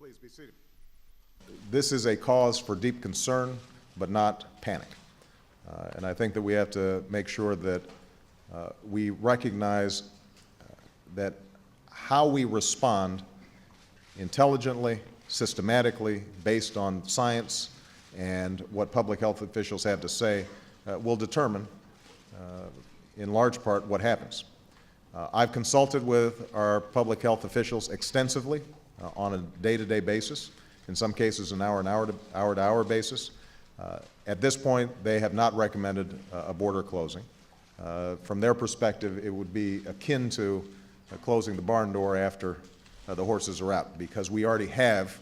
Please be seated. This is a cause for deep concern, but not panic. And I think that we have to make sure that we recognize that how we respond intelligently, systematically, based on science and what public health officials have to say will determine, in large part, what happens. I've consulted with our public health officials extensively on a day-to-day basis, in some cases an hour-to-hour basis. At this point, they have not recommended a border closing. From their perspective, it would be akin to closing the barn door after the horses are out, because we already have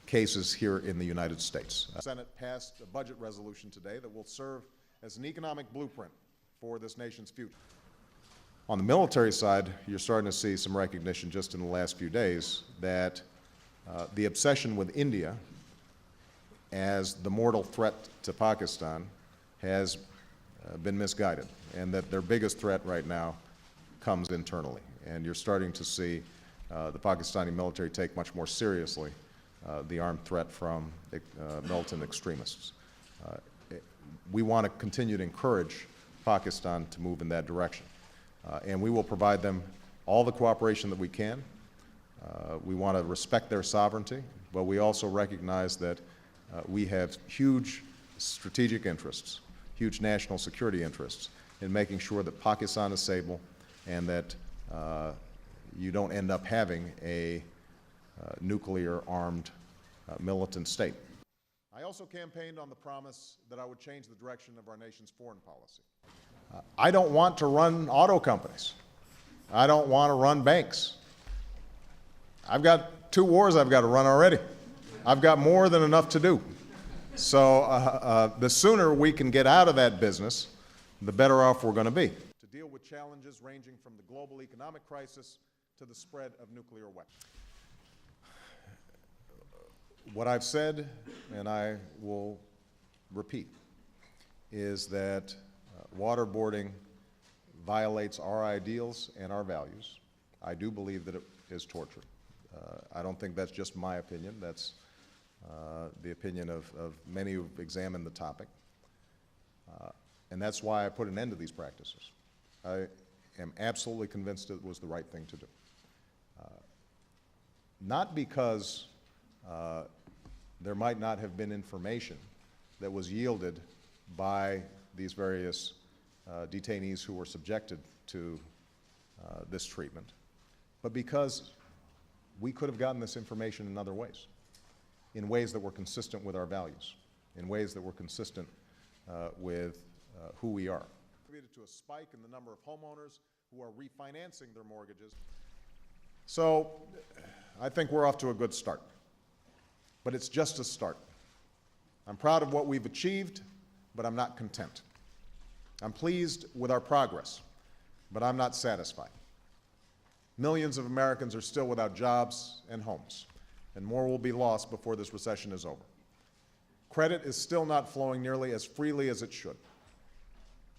cases here in the United States. The Senate passed a budget resolution today that will serve as an economic blueprint for this nation's future. On the military side, you're starting to see some recognition just in the last few days that the obsession with India as the mortal threat to Pakistan has been misguided, and that their biggest threat right now comes internally. And you're starting to see the Pakistani military take much more seriously the armed threat from militant extremists. We want to continue to encourage Pakistan to move in that direction. And we will provide them all the cooperation that we can. We want to respect their sovereignty, but we also recognize that we have huge strategic interests, huge national security interests in making sure that Pakistan is stable and that you don't end up having a nuclear-armed militant state. I also campaigned on the promise that I would change the direction of our nation's foreign policy. I don't want to run auto companies. I don't want to run banks. I've got 2 wars I've got to run already. I've got more than enough to do. So the sooner we can get out of that business, the better off we're going to be. To deal with challenges ranging from the global economic crisis to the spread of nuclear weapons. What I've said, and I will repeat, is that waterboarding violates our ideals and our values. I do believe that it is torture. I don't think that's just my opinion. That's the opinion of many who've examined the topic. And that's why I put an end to these practices. I am absolutely convinced it was the right thing to do. Not because there might not have been information that was yielded by these various detainees who were subjected to this treatment, but because we could have gotten this information in other ways, in ways that were consistent with our values, in ways that were consistent with who we are. Contributed to a spike in the number of homeowners who are refinancing their mortgages. So I think we're off to a good start, but it's just a start. I'm proud of what we've achieved, but I'm not content. I'm pleased with our progress, but I'm not satisfied. Millions of Americans are still without jobs and homes, and more will be lost before this recession is over. Credit is still not flowing nearly as freely as it should.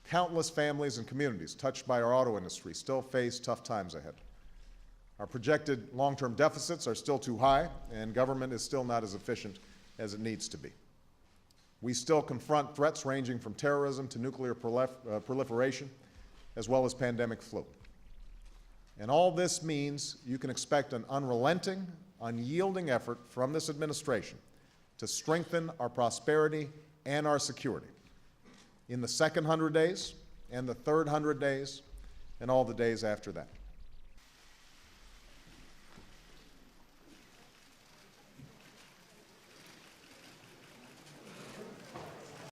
Countless families and communities touched by our auto industry still face tough times ahead. Our projected long-term deficits are still too high, and government is still not as efficient as it needs to be. We still confront threats ranging from terrorism to nuclear proliferation, as well as pandemic flu. And all this means you can expect an unrelenting, unyielding effort from this administration to strengthen our prosperity and our security in the second 100 days and the third 100 days and all the days after that.